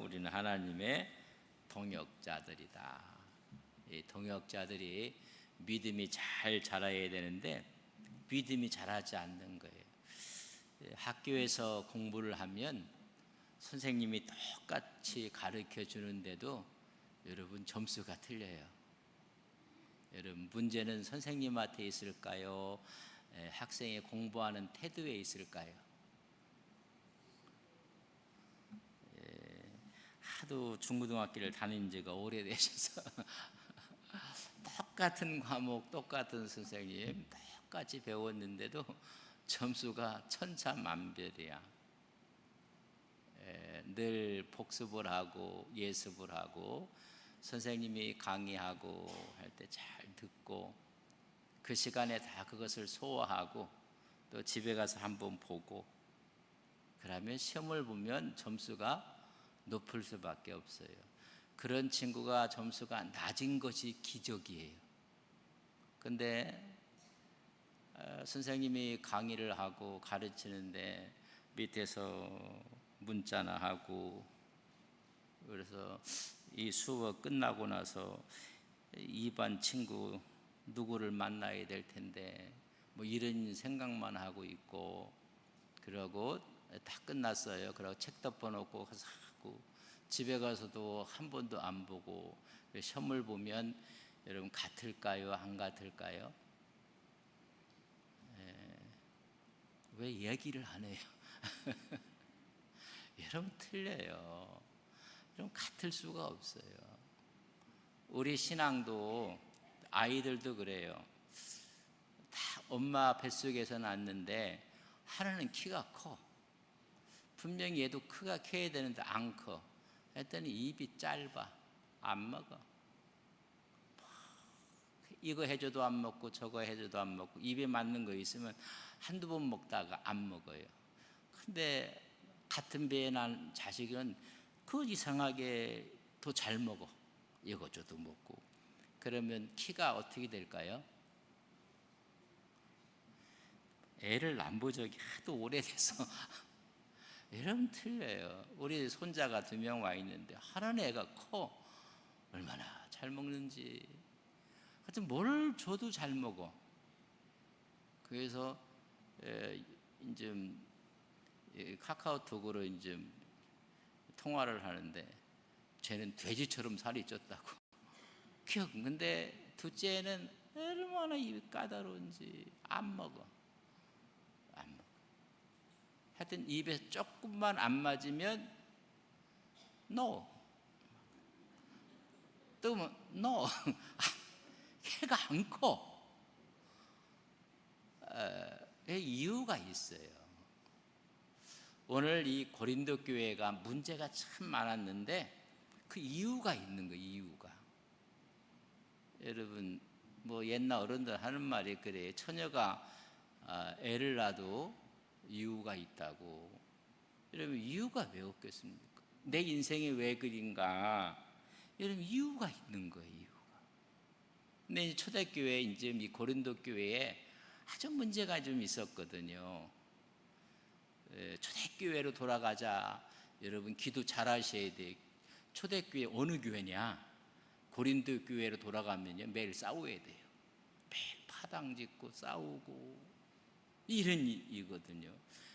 우리는 하나님의 동역자들이다. 이 동역자들이 믿음이 잘 자라야 되는데 믿음이 자라지 않는 거예요. 학교에서 공부를 하면 선생님이 똑같이 가르쳐 주는데도 여러분 점수가 틀려요. 여러분 문제는 선생님한테 있을까요? 학생이 공부하는 태도에 있을까요? 하도 중고등학교를 다닌 지가 오래되셔서 똑같은 과목, 똑같은 선생님 똑같이 배웠는데도 점수가 천차만별이야. 늘 복습을 하고 예습을 하고 선생님이 강의하고 할 때 잘 듣고 그 시간에 다 그것을 소화하고 또 집에 가서 한번 보고 그러면 시험을 보면 점수가 높을 수밖에 없어요. 그런 친구가 점수가 낮은 것이 기적이에요. 근데 선생님이 강의를 하고 가르치는데 밑에서 문자나 하고 그래서 이 수업 끝나고 나서 2반 친구 누구를 만나야 될 텐데 뭐 이런 생각만 하고 있고 그러고 다 끝났어요. 그러고 책 덮어놓고 가서 하고 집에 가서도 한 번도 안 보고 시험을 보면 여러분 같을까요? 안 같을까요? 왜 얘기를 안 해요? 여러분 틀려요. 여러분 같을 수가 없어요. 우리 신앙도 아이들도 그래요. 다 엄마 뱃속에서 낳는데 하나는 키가 커. 분명히 얘도 크가 커야 되는데 안 커. 했더니 입이 짧아. 안 먹어. 이거 해줘도 안 먹고 저거 해줘도 안 먹고 입에 맞는 거 있으면 한두 번 먹다가 안 먹어요. 근데 같은 배에 난 자식은 그 이상하게 더 잘 먹어. 이거 줘도 먹고. 그러면 키가 어떻게 될까요? 애를 안 본 적이 하도 오래돼서 여러분 틀려요. 우리 손자가 2명 와 있는데 하나는 애가 커. 얼마나 잘 먹는지. 하여튼 뭘 줘도 잘 먹어. 그래서 이제 카카오톡으로 이제 통화를 하는데 쟤는 돼지처럼 살이 쪘다고. 근데 둘째는 얼마나 입이 까다로운지 안 먹어. 안 먹어. 하여튼 입에 조금만 안 맞으면 no. 뜨면 no. 걔가 안 커. 이유가 있어요. 오늘 이 고린도 교회가 문제가 참 많았는데 그 이유가 있는 거예요. 이유가. 여러분 뭐 옛날 어른들 하는 말이 그래요. 처녀가 애를 낳아도 이유가 있다고. 여러분 이유가 왜 없겠습니까? 내 인생이 왜 그린가? 여러분 이유가 있는 거예요. 이유가. 근데 초대교회 이제 이 고린도 교회에 아주 문제가 좀 있었거든요. 초대교회로 돌아가자. 여러분 기도 잘 하셔야 돼. 초대교회 어느 교회냐? 고린도 교회로 돌아가면요 매일 싸워야 돼요. 매일 파당 짓고 싸우고 이런 일이거든요.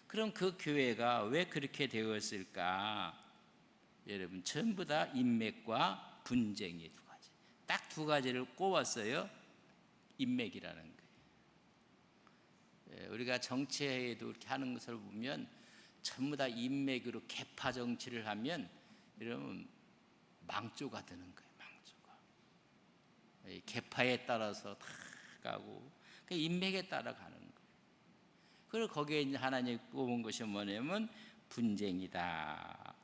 그럼 그 교회가 왜 그렇게 되었을까? 여러분 전부 다 인맥과 분쟁이 2가지. 딱 2가지를 꼽았어요. 인맥이라는 거예요. 우리가 정치회의도 이렇게 하는 것을 보면 전부 다 인맥으로 계파 정치를 하면 여러분 망조가 되는 거예요. 망조가. 계파에 따라서 다 가고 인맥에 따라 가는 거예요. 그리고 거기에 이제 하나님 꼽은 것이 뭐냐면 분쟁이다.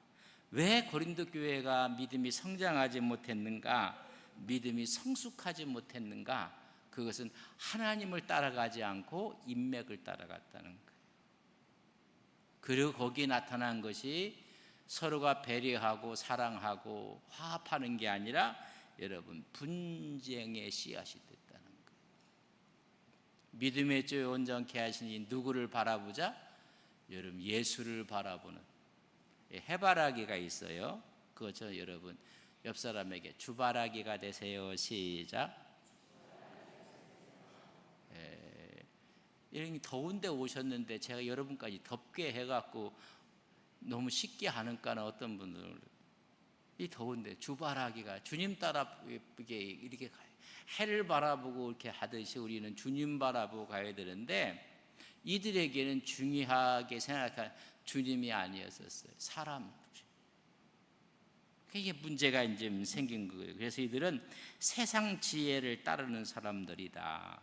왜 고린도 교회가 믿음이 성장하지 못했는가? 믿음이 성숙하지 못했는가? 그것은 하나님을 따라가지 않고 인맥을 따라갔다는 거예요. 그리고 거기에 나타난 것이 서로가 배려하고 사랑하고 화합하는 게 아니라 여러분 분쟁의 씨앗이 됐다는 거예요. 믿음의 주 온전케 하시니 누구를 바라보자? 여러분 예수를 바라보는 해바라기가 있어요. 그거죠. 여러분 옆 사람에게 주바라기가 되세요. 시작. 이런 더운데 오셨는데 제가 여러분까지 덥게 해갖고 너무 쉽게 하는까는 어떤 분들은 이 더운데 주바라기가 주님 따라 이렇게 가요. 해를 바라보고 이렇게 하듯이 우리는 주님 바라보고 가야 되는데 이들에게는 중요하게 생각한 주님이 아니었었어요. 사람. 이게 문제가 이제 생긴 거예요. 그래서 이들은 세상 지혜를 따르는 사람들이다.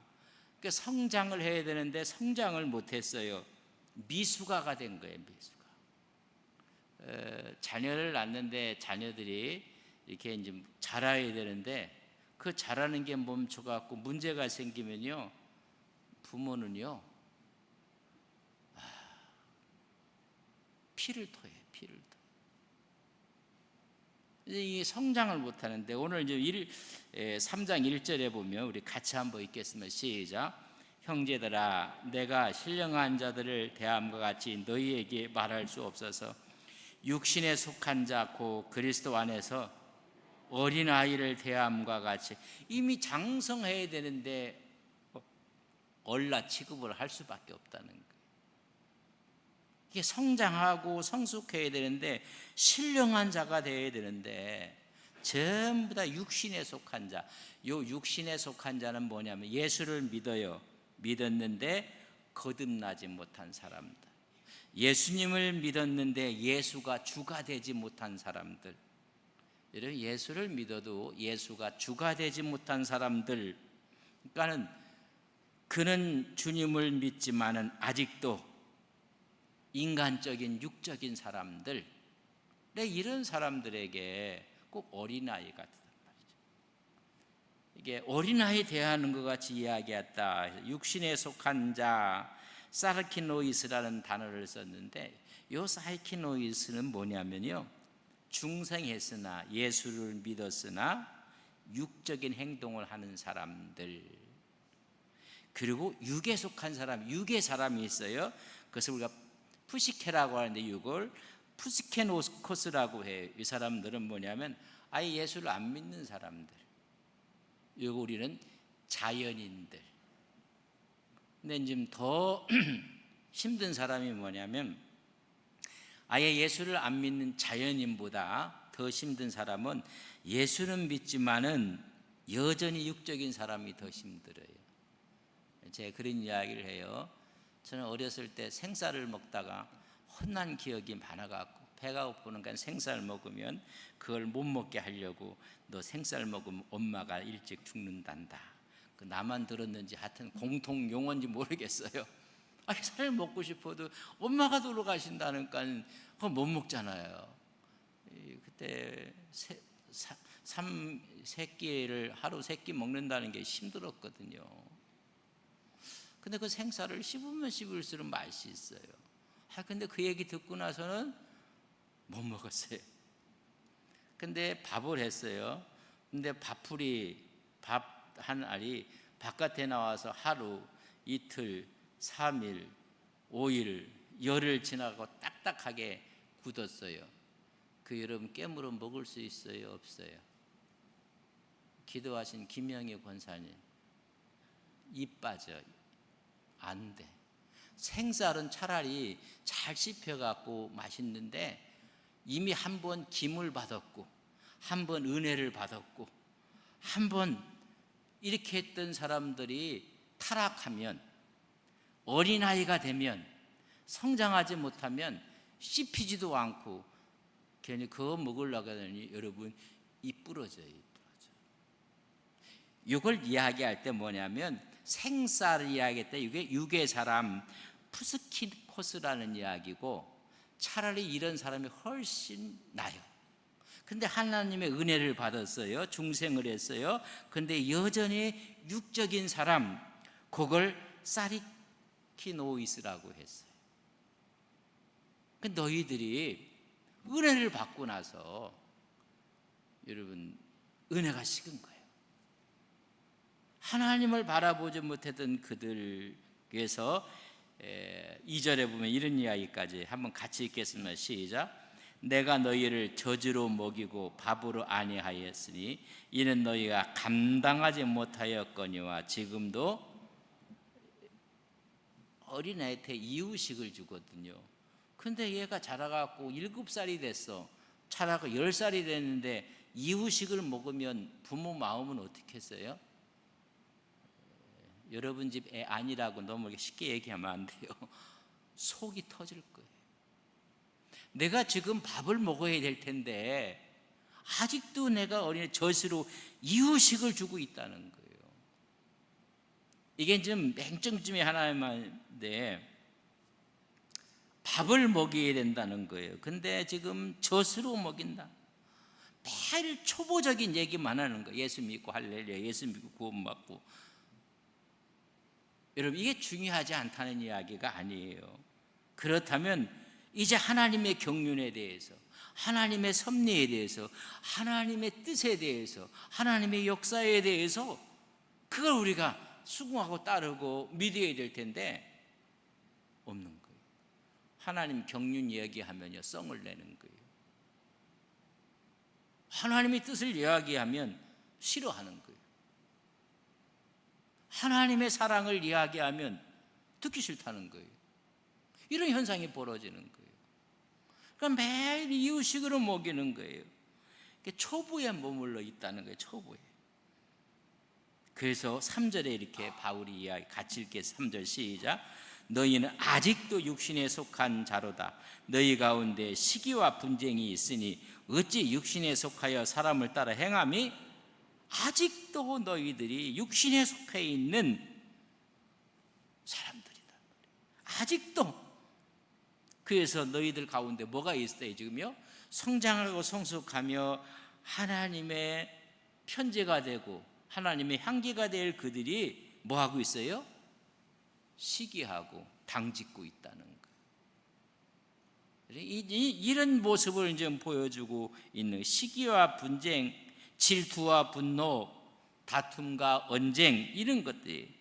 그러니까 성장을 해야 되는데 성장을 못했어요. 미숙아가 된 거예요. 미숙아. 자녀를 낳는데 자녀들이 이렇게 이제 자라야 되는데 그 자라는 게 멈춰갖고 문제가 생기면요, 부모는요 피를 토해요. 피를 토. 이 성장을 못하는데 오늘 이제 3장 1절에 보면 우리 같이 한번 읽겠습니다. 시작. 형제들아, 내가 신령한 자들을 대함과 같이 너희에게 말할 수 없어서 육신에 속한 자 곧 그리스도 안에서 어린아이를 대함과 같이 이미 장성해야 되는데 얼라 취급을 할 수밖에 없다는 거예요. 이게 성장하고 성숙해야 되는데 신령한 자가 되어야 되는데 전부 다 육신에 속한 자. 요 육신에 속한 자는 뭐냐면 예수를 믿어요. 믿었는데 거듭나지 못한 사람들. 예수님을 믿었는데 예수가 주가 되지 못한 사람들. 여러분 예수를 믿어도 예수가 주가 되지 못한 사람들. 그러니까는 그는 주님을 믿지만은 아직도 인간적인 육적인 사람들, 이런 사람들에게 꼭 어린아이 같단 말이죠. 이게 어린아이 대하는 것 같이 이야기했다. 육신에 속한 자, 사르키노이스라는 단어를 썼는데 이 사르키노이스는 뭐냐면요, 중생했으나 예수를 믿었으나 육적인 행동을 하는 사람들, 그리고 육에 속한 사람, 육의 사람이 있어요. 그래서 우리가 푸시케라고 하는데 이걸 푸시케노코스라고 해요. 이 사람들은 뭐냐면 아예 예수를 안 믿는 사람들. 이거 우리는 자연인들. 근데 지금 더 힘든 사람이 뭐냐면 아예 예수를 안 믿는 자연인보다 더 힘든 사람은 예수는 믿지만은 여전히 육적인 사람이 더 힘들어요. 제가 그런 이야기를 해요. 저는 어렸을 때 생쌀을 먹다가 혼난 기억이 많아갖고 배가 고프니까 생쌀 먹으면 그걸 못 먹게 하려고 너 생쌀 먹으면 엄마가 일찍 죽는단다. 그 나만 들었는지 하여튼 공통 용어인지 모르겠어요. 아니 살 먹고 싶어도 엄마가 돌아가신다니까 그거 못 먹잖아요. 그때 세끼를 하루 3끼 먹는다는 게 힘들었거든요. 근데 그 생쌀을 씹으면 씹을수록 맛이 있어요. 근데 그 얘기 듣고 나서는 못 먹었어요. 근데 밥을 했어요. 근데 밥 한 알이 바깥에 나와서 하루, 이틀, 3일, 5일, 열흘 지나고 딱딱하게 굳었어요. 그 여러분 깨물어 먹을 수 있어요? 없어요? 기도하신 김영희 권사님, 입 빠져. 안 돼. 생쌀은 차라리 잘 씹혀갖고 맛있는데 이미 한 번 김을 받았고 한 번 은혜를 받았고 한 번 이렇게 했던 사람들이 타락하면 어린아이가 되면 성장하지 못하면 씹히지도 않고 괜히 그거 먹으려고 하더니 여러분 입 부러져요. 이걸 이야기할 때 뭐냐면 생쌀을 이야기할 때 이게 육의 사람 푸스키코스라는 이야기고 차라리 이런 사람이 훨씬 나아요. 근데 하나님의 은혜를 받았어요. 중생을 했어요. 근데 여전히 육적인 사람, 그걸 사리키노이스라고 했어요. 근데 너희들이 은혜를 받고 나서 여러분 은혜가 식은 거예요. 하나님을 바라보지 못했던 그들께서 2절에 보면 이런 이야기까지 한번 같이 읽겠습니다. 시작. 내가 너희를 젖으로 먹이고 밥으로 아니하였으니 이는 너희가 감당하지 못하였거니와 지금도 어린아이한테 이유식을 주거든요. 근데 얘가 자라갖고 7살이 됐어. 자라고 10살이 됐는데 이유식을 먹으면 부모 마음은 어떻겠어요? 여러분 집 애 아니라고 너무 쉽게 얘기하면 안 돼요. 속이 터질 거예요. 내가 지금 밥을 먹어야 될 텐데 아직도 내가 어린애 젖으로 이유식을 주고 있다는 거예요. 이게 좀 맹점쯤에 하나인데 밥을 먹여야 된다는 거예요. 근데 지금 젖으로 먹인다. 매일 초보적인 얘기만 하는 거예요. 예수 믿고 할렐루야, 예수 믿고 구원받고. 여러분, 이게 중요하지 않다는 이야기가 아니에요. 그렇다면 이제 하나님의 경륜에 대해서, 하나님의 섭리에 대해서, 하나님의 뜻에 대해서, 하나님의 역사에 대해서 그걸 우리가 수긍하고 따르고 믿어야 될 텐데 없는 거예요. 하나님 경륜 이야기하면요 썽을 내는 거예요. 하나님의 뜻을 이야기하면 싫어하는 거예요. 하나님의 사랑을 이야기하면 듣기 싫다는 거예요. 이런 현상이 벌어지는 거예요. 그러니까 매일 이유식으로 먹이는 거예요. 초보에 머물러 있다는 거예요. 초보에. 그래서 3절에 이렇게 바울이 이야기 같이 읽겠습니다. 3절 시작. 너희는 아직도 육신에 속한 자로다. 너희 가운데 시기와 분쟁이 있으니 어찌 육신에 속하여 사람을 따라 행함이? 아직도 너희들이 육신에 속해 있는 사람들이다. 아직도. 그래서 너희들 가운데 뭐가 있어요 지금요? 성장하고 성숙하며 하나님의 편제가 되고 하나님의 향기가 될 그들이 뭐하고 있어요? 시기하고 당짓고 있다는 거예요. 이런 모습을 이제 보여주고 있는 시기와 분쟁, 질투와 분노, 다툼과 언쟁 이런 것들이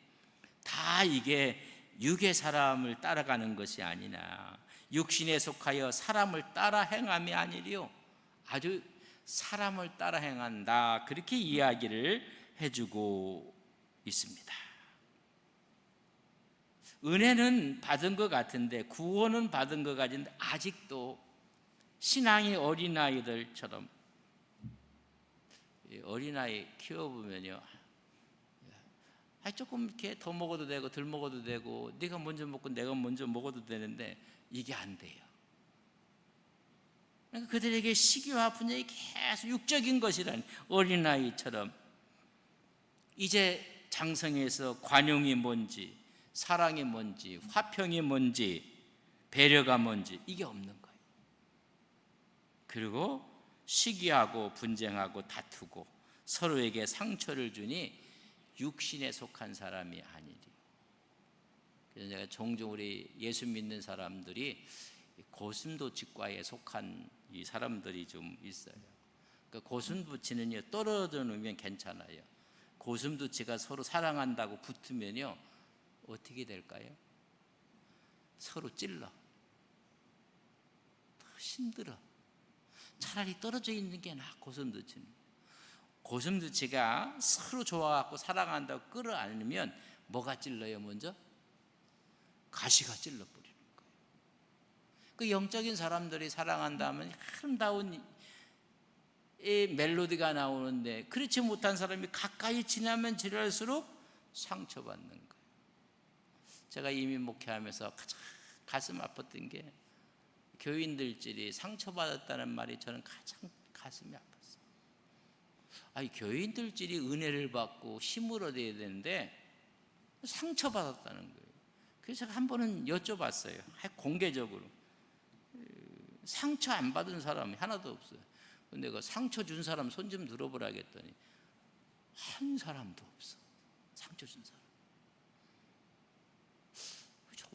다 이게 육의 사람을 따라가는 것이 아니나 육신에 속하여 사람을 따라 행함이 아니리요 아주 사람을 따라 행한다 그렇게 이야기를 해주고 있습니다. 은혜는 받은 것 같은데 구원은 받은 것 같은데 아직도 신앙의 어린아이들처럼 어린아이 키워보면요 조금 이렇게 더 먹어도 되고 덜 먹어도 되고 네가 먼저 먹고 내가 먼저 먹어도 되는데 이게 안 돼요. 그러니까 그들에게 시기와 분쟁이 계속 육적인 것이라니 어린아이처럼 이제 장성에서 관용이 뭔지 사랑이 뭔지 화평이 뭔지 배려가 뭔지 이게 없는 거예요. 그리고 시기하고 분쟁하고 다투고 서로에게 상처를 주니 육신에 속한 사람이 아니리. 그래서 제가 종종 우리 예수 믿는 사람들이 고슴도치과에 속한 이 사람들이 좀 있어요. 그러니까 고슴도치는요 떨어져 놓으면 괜찮아요. 고슴도치가 서로 사랑한다고 붙으면요 어떻게 될까요? 서로 찔러. 더 힘들어. 차라리 떨어져 있는 게 나아. 고슴도치가 서로 좋아하고 사랑한다고 끌어안으면 뭐가 찔러요 먼저? 가시가 찔러버리는 거예요. 그 영적인 사람들이 사랑한다면 아름다운 이 멜로디가 나오는데 그렇지 못한 사람이 가까이 지나면 지날수록 상처받는 거예요. 제가 이민 목회하면서 가장 가슴 아팠던 게 교인들끼리 상처받았다는 말이 저는 가장 가슴이 아팠어요. 아니 교인들끼리 은혜를 받고 힘을 얻어야 되는데 상처받았다는 거예요. 그래서 제가 한 번은 여쭤봤어요. 공개적으로. 상처 안 받은 사람이 하나도 없어요. 근데 그 상처 준 사람 손 좀 들어보라 했더니 한 사람도 없어. 상처 준 사람.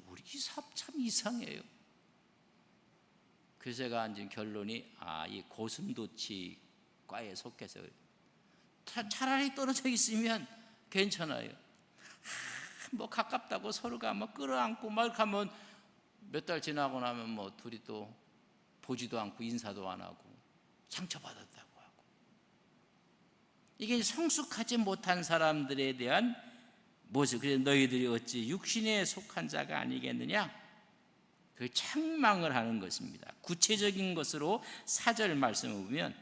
우리 참 이상해요. 그래서 제가 앉은 결론이 이 고슴도치과에 속해서 차라리 떨어져 있으면 괜찮아요. 뭐 가깝다고 서로가 막 끌어안고 막 하면 몇 달 지나고 나면 뭐 둘이 또 보지도 않고 인사도 안 하고 상처받았다고 하고, 이게 성숙하지 못한 사람들에 대한 모습. 그래서 너희들이 어찌 육신에 속한 자가 아니겠느냐, 그 책망을 하는 것입니다. 구체적인 것으로 4절 말씀을 보면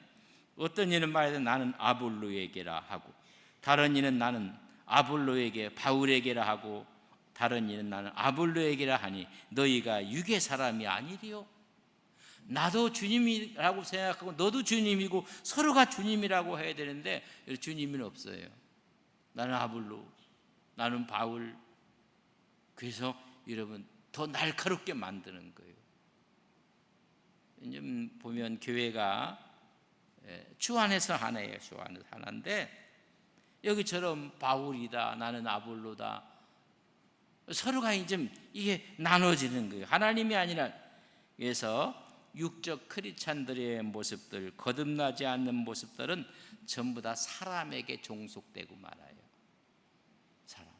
어떤 이는 말하되 나는 아볼로에게라 하고, 다른 이는 나는 아볼로에게 바울에게라 하고, 다른 이는 나는 아볼로에게라 하니 너희가 육의 사람이 아니리요. 나도 주님이라고 생각하고 너도 주님이고 서로가 주님이라고 해야 되는데 주님은 없어요. 나는 아볼로, 나는 바울. 그래서 여러분 더 날카롭게 만드는 거예요. 요즘 보면 교회가 주 안에서 하나예요. 주 안에서 하나인데 여기처럼 바울이다, 나는 아볼로다, 서로가 이제 이게 나눠지는 거예요. 하나님이 아니라. 그래서 육적 크리스찬들의 모습들, 거듭나지 않는 모습들은 전부 다 사람에게 종속되고 말아요. 사람.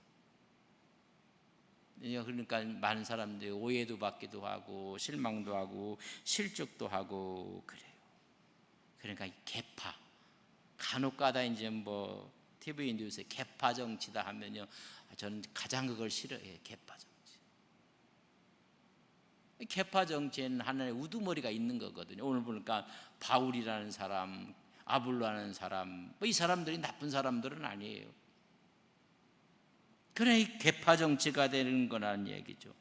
그러니까 많은 사람들이 오해도 받기도 하고 실망도 하고 실족도 하고 그래요. 그러니까 개파, 간혹가다 이제 뭐 TV 뉴스에 개파 정치다 하면요, 저는 가장 그걸 싫어해요. 개파 정치. 개파 정치에는 하나의 우두머리가 있는 거거든요. 오늘 보니까 바울이라는 사람, 아볼로라는 사람, 이 사람들이 나쁜 사람들은 아니에요. 그래, 이 개파 정치가 되는 거라는 얘기죠.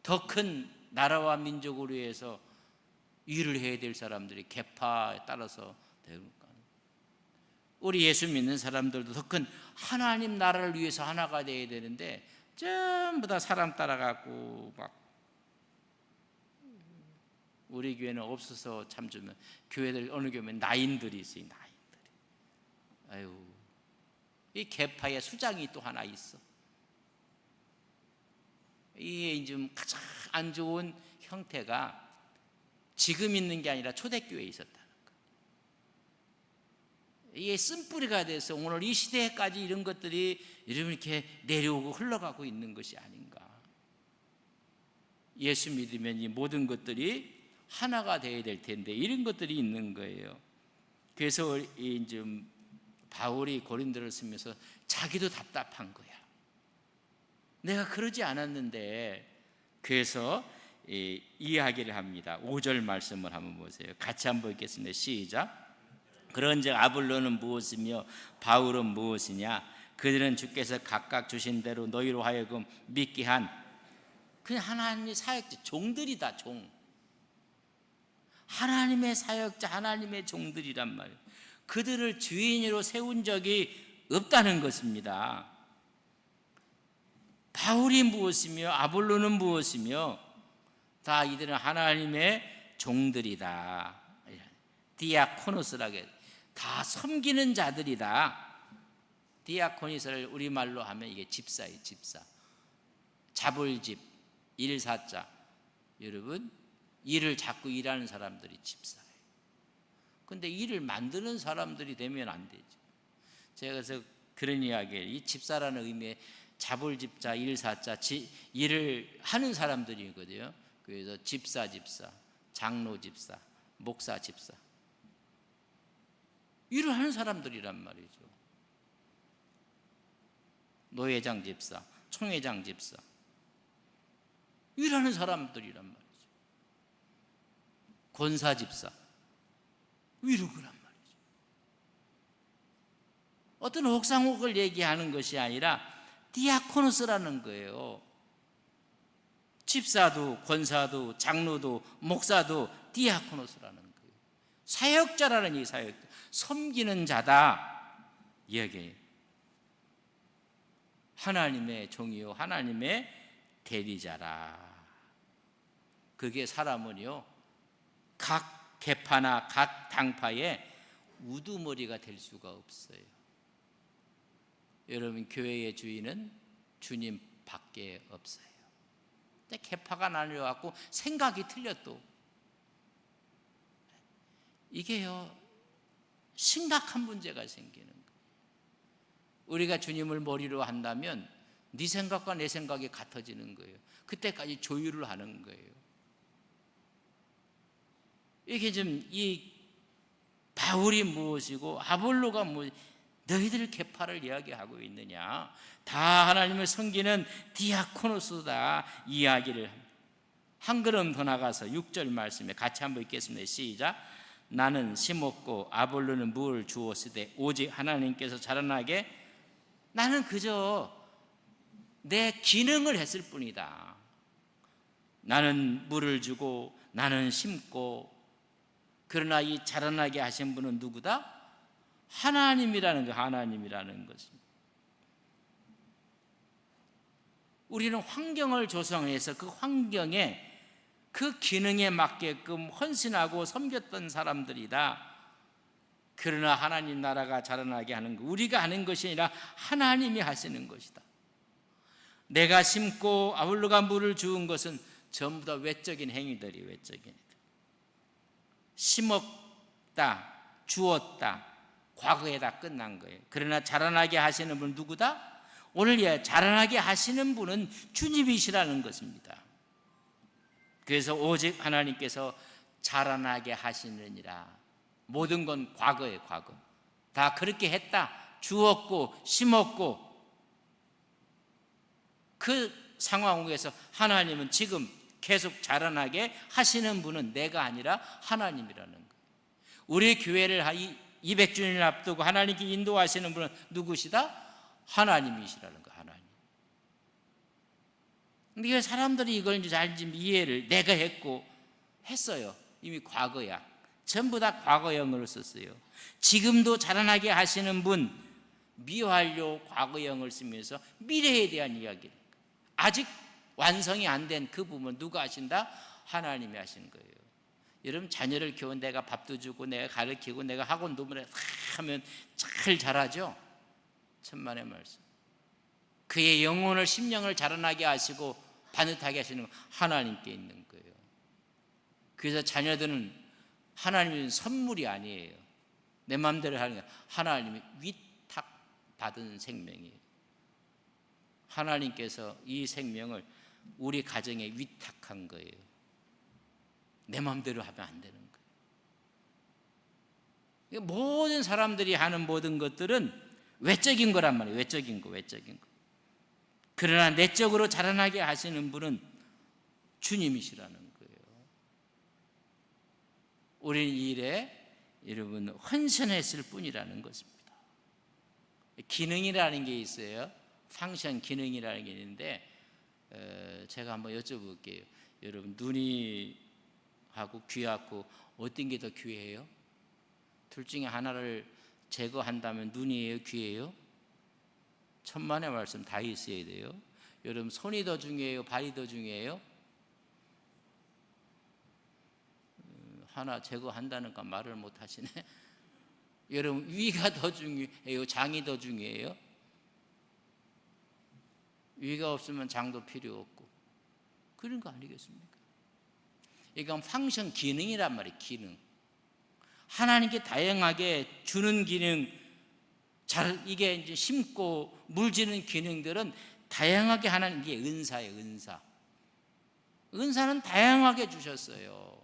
더 큰 나라와 민족을 위해서 일을 해야 될 사람들이 개파에 따라서 되니까, 우리 예수 믿는 사람들도 더 큰 하나님 나라를 위해서 하나가 되어야 되는데 전부 다 사람 따라가고 막. 우리 교회는 없어서 참 좀, 교회들 어느 교회는 나인들이 있어요. 나인들이. 아유, 이 개파의 수장이 또 하나 있어. 이게 좀 가장 안 좋은 형태가 지금 있는 게 아니라 초대교회에 있었다는 거. 이게 쓴뿌리가 돼서 오늘 이 시대까지 이런 것들이 이렇게 내려오고 흘러가고 있는 것이 아닌가. 예수 믿으면 이 모든 것들이 하나가 되어야 될 텐데 이런 것들이 있는 거예요. 그래서 이제 바울이 고린도를 쓰면서 자기도 답답한 거야. 내가 그러지 않았는데. 그래서 이야기를 합니다. 5절 말씀을 한번 보세요. 같이 한번 읽겠습니다. 시작. 그런즉 아볼로는 무엇이며 바울은 무엇이냐? 그들은 주께서 각각 주신 대로 너희로 하여금 믿게 한 그냥 하나님의 사역자, 종들이다. 종. 하나님의 사역자, 하나님의 종들이란 말이에요. 그들을 주인으로 세운 적이 없다는 것입니다. 바울이 무엇이며 아볼로는 무엇이며 다 이들은 하나님의 종들이다. 디아코노스라고 해요. 다 섬기는 자들이다. 디아코니스를 우리말로 하면 이게 집사예요. 집사. 잡을 집, 일사자. 여러분, 일을 자꾸 일하는 사람들이 집사예요. 근데 일을 만드는 사람들이 되면 안 되죠. 제가 그래서 그런 이야기예요. 이 집사라는 의미의 잡을 집자, 일사자, 일을 하는 사람들이거든요. 그래서 집사, 장로 집사, 목사 집사. 일을 하는 사람들이란 말이죠. 노회장 집사, 총회장 집사. 일하는 사람들이란 말이죠. 권사 집사. 위로 그란 말이죠. 어떤 옥상옥을 얘기하는 것이 아니라 디아코노스라는 거예요. 집사도 권사도 장로도 목사도 디아코노스라는 거예요. 사역자라는 이 사역자, 섬기는 자다 이야기예요. 하나님의 종이요 하나님의 대리자라. 그게 사람은요 각 계파나 각 당파의 우두머리가 될 수가 없어요. 여러분, 교회의 주인은 주님밖에 없어요. 근데 계파가 나뉘어갖고 생각이 틀려도 이게요 심각한 문제가 생기는 거예요. 우리가 주님을 머리로 한다면 네 생각과 내 생각이 같아지는 거예요. 그때까지 조율을 하는 거예요. 이게 좀 이 바울이 무엇이고 아볼로가 무엇, 너희들 계파를 이야기하고 있느냐? 다 하나님을 섬기는 디아코노스다 이야기를 합니다. 한 걸음 더 나가서 6절 말씀에 같이 한번 읽겠습니다. 시작. 나는 심었고 아볼로는 물을 주었으되 오직 하나님께서 자라나게. 나는 그저 내 기능을 했을 뿐이다. 나는 물을 주고 나는 심고, 그러나 이 자라나게 하신 분은 누구다? 하나님이라는 거, 하나님이라는 것입니다. 우리는 환경을 조성해서 그 환경에 그 기능에 맞게끔 헌신하고 섬겼던 사람들이다. 그러나 하나님 나라가 자라나게 하는 거, 우리가 하는 것이 아니라 하나님이 하시는 것이다. 내가 심고 아볼로가 물을 주은 것은 전부 다 외적인 행위들이, 외적인 행위들. 심었다, 주었다, 과거에 다 끝난 거예요. 그러나 자라나게 하시는 분은 누구다? 오늘 자라나게 하시는 분은 주님이시라는 것입니다. 그래서 오직 하나님께서 자라나게 하시느니라. 모든 건 과거예요, 과거. 다 그렇게 했다. 주었고 심었고, 그 상황 속에서 하나님은 지금 계속 자라나게 하시는 분은 내가 아니라 하나님이라는 거예요. 우리 교회를 200주년을 앞두고 하나님께 인도하시는 분은 누구시다? 하나님이시라는 거예요, 하나님. 근데 사람들이 이걸 이제 잘 이해를, 내가 했고 했어요. 이미 과거야. 전부 다 과거형으로 썼어요. 지금도 자라나게 하시는 분, 미완료 과거형을 쓰면서 미래에 대한 이야기를, 아직 완성이 안 된 그 부분 누가 하신다? 하나님이 하시는 거예요. 여러분, 자녀를 키우면 내가 밥도 주고 내가 가르치고 내가 학원도 하면 잘 자라죠. 천만의 말씀. 그의 영혼을, 심령을 자라나게 하시고 반듯하게 하시는 건 하나님께 있는 거예요. 그래서 자녀들은 하나님의 선물이 아니에요. 내 마음대로 하는 게 하나님이 위탁받은 생명이에요. 하나님께서 이 생명을 우리 가정에 위탁한 거예요. 내 마음대로 하면 안 되는 거예요. 모든 사람들이 하는 모든 것들은 외적인 거란 말이에요. 외적인 거. 그러나 내적으로 자라나게 하시는 분은 주님이시라는 거예요. 우리는 이 일에 여러분 헌신했을 뿐이라는 것입니다. 기능이라는 게 있어요. 펑션 기능이라는 게 있는데, 제가 한번 여쭤볼게요. 여러분, 눈이 하고 귀하고 어떤 게 더 귀해요? 둘 중에 하나를 제거한다면 눈이에요, 귀해요? 천만의 말씀 다 있어야 돼요. 여러분, 손이 더 중요해요, 발이 더 중요해요? 하나 제거한다는 건 말을 못 하시네. 여러분, 위가 더 중요해요, 장이 더 중요해요? 위가 없으면 장도 필요 없고, 그런 거 아니겠습니까? 이건 펑션 기능이란 말이에요. 기능. 하나님께 다양하게 주는 기능, 이게 이제 심고 물지는 기능들은 다양하게 하는 게 은사예요. 은사는 다양하게 주셨어요.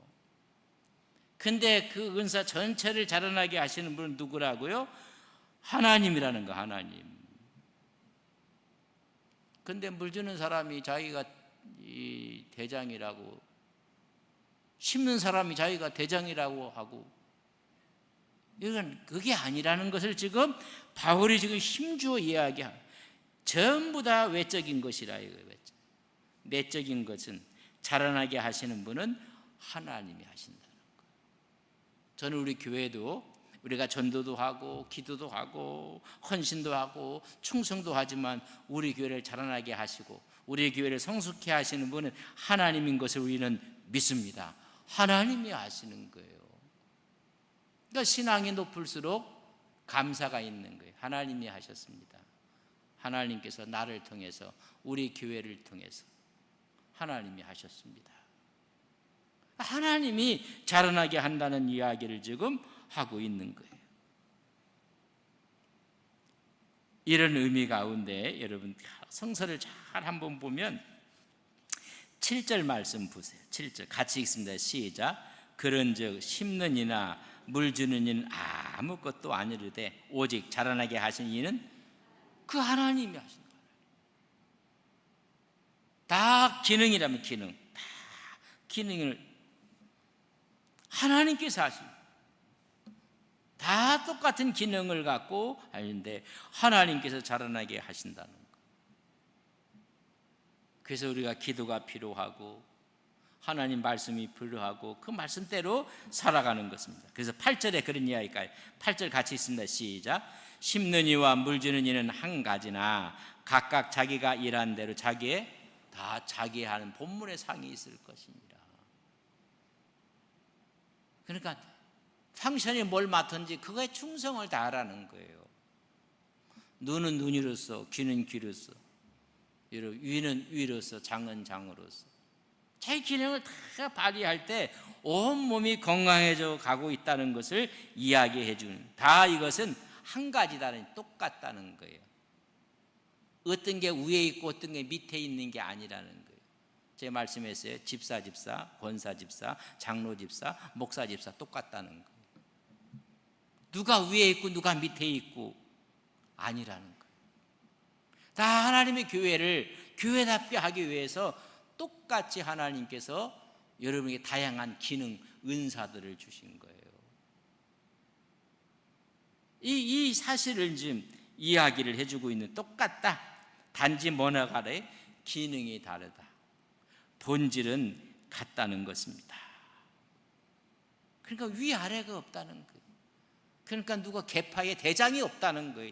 근데 그 은사 전체를 자라나게 하시는 분은 누구라고요? 하나님이라는 거, 하나님. 근데 물 주는 사람이 자기가 이 대장이라고, 심는 사람이 자기가 대장이라고 하고, 이건 그게 아니라는 것을 지금 바울이 지금 힘주어 이야기하고, 전부 다 외적인 것이라 이거예요. 내적인 것은 자라나게 하시는 분은 하나님이 하신다는 거예요. 저는 우리 교회도 우리가 전도도 하고 기도도 하고 헌신도 하고 충성도 하지만 우리 교회를 자라나게 하시고 우리 교회를 성숙케 하시는 분은 하나님인 것을 우리는 믿습니다. 하나님이 하시는 거예요. 그러니까 신앙이 높을수록 감사가 있는 거예요. 하나님이 하셨습니다. 하나님께서 나를 통해서, 우리 교회를 통해서 하나님이 하셨습니다. 하나님이 자라나게 한다는 이야기를 지금 하고 있는 거예요. 이런 의미 가운데 여러분 성서를 잘 한번 보면 7절 말씀 보세요. 7절 같이 읽습니다. 시작. 그런즉 심는 이나 물 주는 이는 아무것도 아니르되 오직 자라나게 하신 이는 그 하나님이 하신 거예요. 다 기능이라면 기능, 다 기능을 하나님께서 하십니다. 다 똑같은 기능을 갖고 하는데 하나님께서 자라나게 하신다는 거. 그래서 우리가 기도가 필요하고 하나님 말씀이 필요하고 그 말씀대로 살아가는 것입니다. 그래서 8절에 그런 이야기가 8절 같이 있습니다. 시작. 심는 이와 물 주는 이는 한 가지나 각각 자기가 일한 대로 자기 하는 본문의 상이 있을 것입니다. 그러니까 펑션이 뭘 맡은지 그거에 충성을 다하라는 거예요. 눈은 눈으로서, 귀는 귀로서, 위는 위로서, 장은 장으로서 자기 기능을 다 발휘할 때 온몸이 건강해져 가고 있다는 것을 이야기해 주는, 다 이것은 한 가지다는, 똑같다는 거예요. 어떤 게 위에 있고 어떤 게 밑에 있는 게 아니라는 거예요. 제가 말씀했어요. 집사, 권사 집사, 장로 집사, 목사 집사 똑같다는 거예요. 누가 위에 있고 누가 밑에 있고 아니라는 거예요. 다 하나님의 교회를 교회답게 하기 위해서 똑같이 하나님께서 여러분에게 다양한 기능, 은사들을 주신 거예요. 이 사실을 지금 이야기를 해주고 있는, 똑같다. 단지 뭐나가래 기능이 다르다. 본질은 같다는 것입니다. 그러니까 위아래가 없다는 거예요. 그러니까 누가 계파에 대장이 없다는 거예요.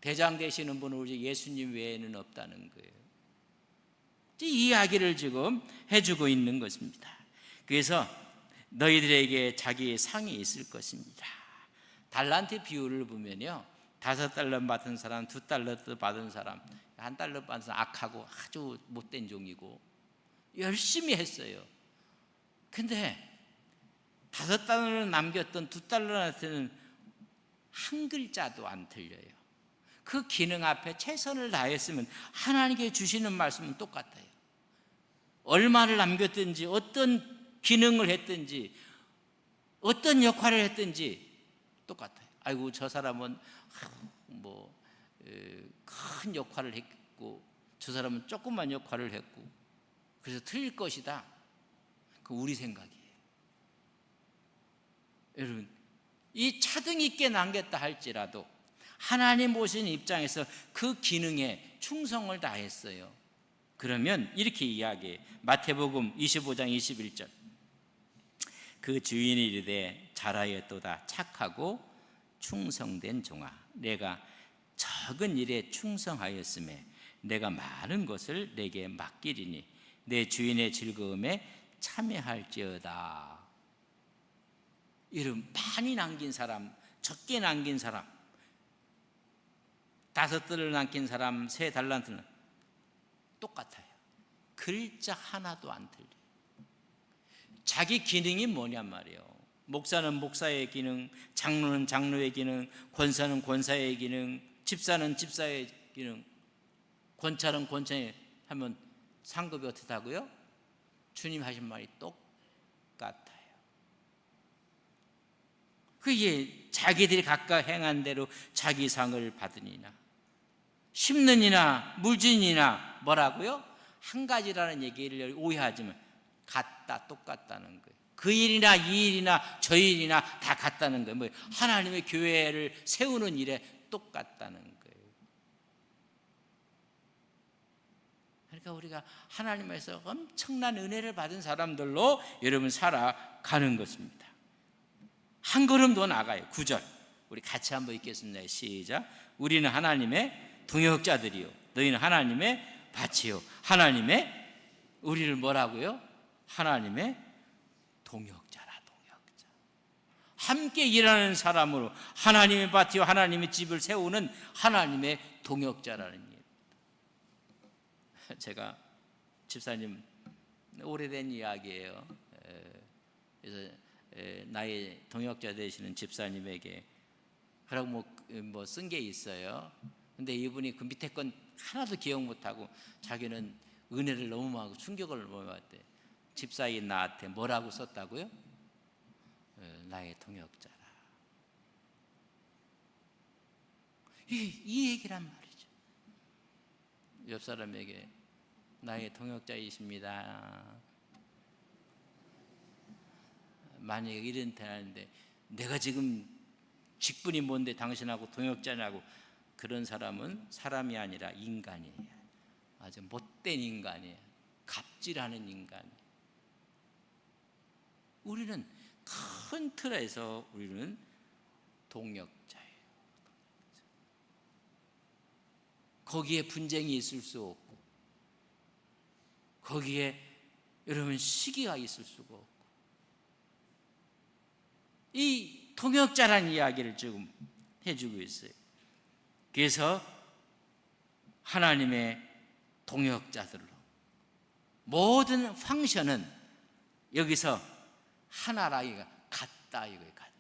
대장 되시는 분은 우리 예수님 외에는 없다는 거예요. 이 이야기를 지금 해주고 있는 것입니다. 그래서 너희들에게 자기의 상이 있을 것입니다. 달란트 비율을 보면요, 5달러 받은 사람, 2달러 받은 사람, 1달러 받은 사람 악하고 아주 못된 종이고 열심히 했어요. 근데 5달러를 남겼던 2달러한테는 한 글자도 안 틀려요. 그 기능 앞에 최선을 다했으면 하나님께 주시는 말씀은 똑같아요. 얼마를 남겼든지 어떤 기능을 했든지 어떤 역할을 했든지 똑같아요. 아이고 저 사람은 큰 역할을 했고 저 사람은 조그만 역할을 했고 그래서 틀릴 것이다. 그 우리 생각이에요. 여러분, 이 차등 있게 남겼다 할지라도 하나님 보시는 입장에서 그 기능에 충성을 다했어요. 그러면 이렇게 이야기해요. 마태복음 25장 21절. 그 주인이 이르되 잘하였도다 착하고 충성된 종아, 내가 적은 일에 충성하였음에 내가 많은 것을 내게 맡기리니 내 주인의 즐거움에 참여할지어다. 이런 많이 남긴 사람, 적게 남긴 사람, 5달러 남긴 사람, 3달란트는 똑같아요. 글자 하나도 안 틀려요. 자기 기능이 뭐냔 말이에요. 목사는 목사의 기능, 장로는 장로의 기능, 권사는 권사의 기능, 집사는 집사의 기능, 권찰은 권찰의 하면 상급이 어떻게 하고요? 주님 하신 말이 똑같아요. 그게 자기들이 각각 행한 대로 자기 상을 받으니나, 심는 이나 물진 이나 뭐라고요? 한 가지라는 얘기를 오해하지만 같다, 똑같다는 거예요. 그 일이나 이 일이나 저 일이나 다 같다는 거예요. 하나님의 교회를 세우는 일에 똑같다는 거예요. 그러니까 우리가 하나님에서 엄청난 은혜를 받은 사람들로 여러분 살아가는 것입니다. 한 걸음 더 나가요. 9절 우리 같이 한번 읽겠습니다. 시작. 우리는 하나님의 동역자들이요 너희는 하나님의 밭이요 하나님의, 우리를 뭐라고요? 하나님의 동역자라. 동역자, 함께 일하는 사람으로 하나님의 밭이요 하나님의 집을 세우는 하나님의 동역자라는 얘기입니다. 제가 집사님 오래된 이야기예요. 그래서 나의 동역자 되시는 집사님에게 그러고 뭐 쓴 게 있어요. 근데 이분이 그 밑에 건 하나도 기억 못하고 자기는 은혜를 너무 많고 충격을 너무 받대. 집사인 나한테 뭐라고 썼다고요? 나의 동역자라. 이 얘기란 말이죠. 옆 사람에게 나의 동역자이십니다. 만약에 이런 대화인데 내가 지금 직분이 뭔데 당신하고 동역자냐고, 그런 사람은 사람이 아니라 인간이에요. 아주 못된 인간이에요. 갑질하는 인간이에요. 우리는 큰 틀에서 우리는 동역자예요. 거기에 분쟁이 있을 수 없고, 거기에 여러분 시기가 있을 수가 없고, 이 동역자라는 이야기를 지금 해주고 있어요. 그래서 하나님의 동역자들로 모든 펑션은 여기서 하나라, 이거 같다, 이거예요. 같다.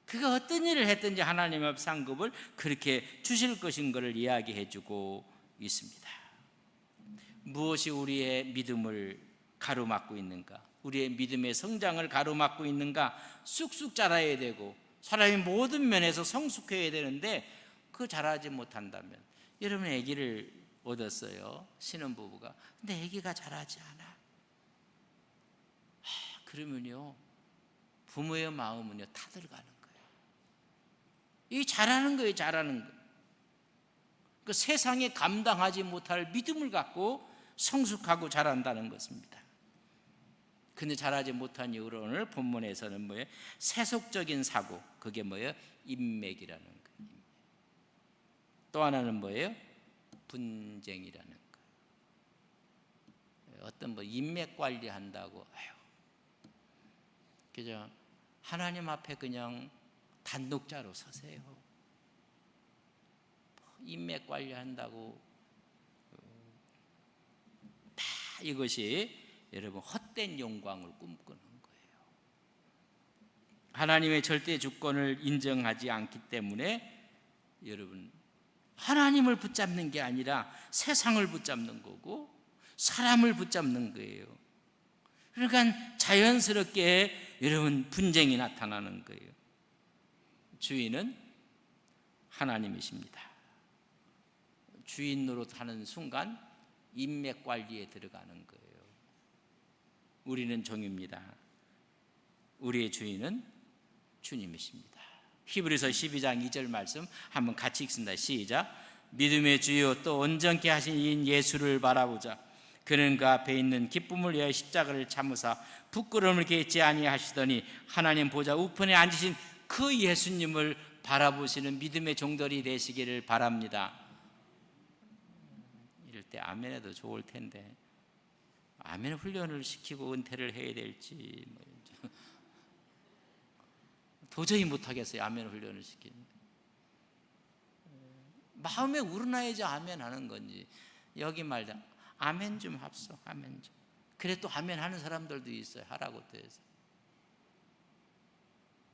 그가 어떤 일을 했든지 하나님 앞 상급을 그렇게 주실 것인 것을 이야기해 주고 있습니다. 무엇이 우리의 믿음을 가로막고 있는가? 우리의 믿음의 성장을 가로막고 있는가? 쑥쑥 자라야 되고 사람이 모든 면에서 성숙해야 되는데 그 자라지 못한다면, 여러분 아기를 얻었어요, 신혼부부가. 근데 아기가 자라지 않아. 그러면요 부모의 마음은요 타들어가는 거예요. 이 자라는 거예요, 자라는 거. 그 세상에 감당하지 못할 믿음을 갖고 성숙하고 자란다는 것입니다. 근데 자라지 못한 이유로 오늘 본문에서는 뭐예요? 세속적인 사고, 그게 뭐예요? 인맥이라는 거예요. 또 하나는 뭐예요? 분쟁이라는 거예요. 어떤 인맥 관리한다고, 그죠? 하나님 앞에 그냥 단독자로 서세요. 인맥 관리한다고 다 이것이 여러분 헛된 영광을 꿈꾸는 거예요. 하나님의 절대 주권을 인정하지 않기 때문에 여러분 하나님을 붙잡는 게 아니라 세상을 붙잡는 거고 사람을 붙잡는 거예요. 그러니까 자연스럽게 여러분 분쟁이 나타나는 거예요. 주인은 하나님이십니다. 주인 노릇하는 순간 인맥 관리에 들어가는 거예요. 우리는 종입니다. 우리의 주인은 주님이십니다. 히브리서 12장 2절 말씀 한번 같이 읽습니다. 시작. 믿음의 주요 또 온전케 하신 이인 예수를 바라보자. 그는 그 앞에 있는 기쁨을 위하여 십자가를 참으사 부끄러움을 개치 아니하시더니 하나님 보좌 우편에 앉으신 그 예수님을 바라보시는 믿음의 종들이 되시기를 바랍니다. 이럴 때 아멘해도 좋을 텐데 아멘 훈련을 시키고 은퇴를 해야 될지 도저히 못하겠어요. 아멘 훈련을 시키는 마음에 우러나야지 아멘 하는 건지, 여기 말다 아멘 좀 합소, 아멘 좀. 그래 또 아멘 하는 사람들도 있어요. 하라고 또 해서.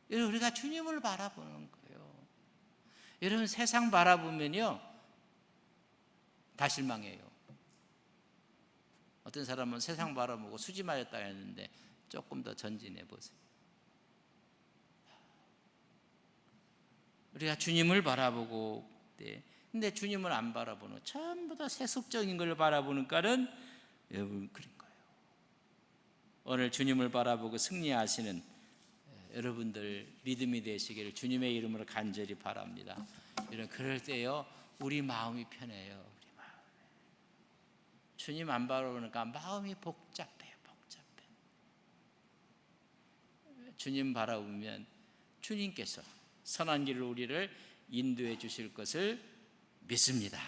여러분 우리가 주님을 바라보는 거예요. 여러분 세상 바라보면요 다 실망해요. 어떤 사람은 세상 바라보고 수지 맞았다 했는데 조금 더 전진해 보세요. 우리가 주님을 바라보고, 근데 주님을 안 바라보는, 전부 다 세속적인 걸 바라보는 까는 여러분 그런 거예요. 오늘 주님을 바라보고 승리하시는 여러분들 믿음이 되시기를 주님의 이름으로 간절히 바랍니다. 여러분 그럴 때요 우리 마음이 편해요. 주님 안 바라보니까 마음이 복잡해요. 복잡해. 주님 바라보면 주님께서 선한 길로 우리를 인도해 주실 것을 믿습니다.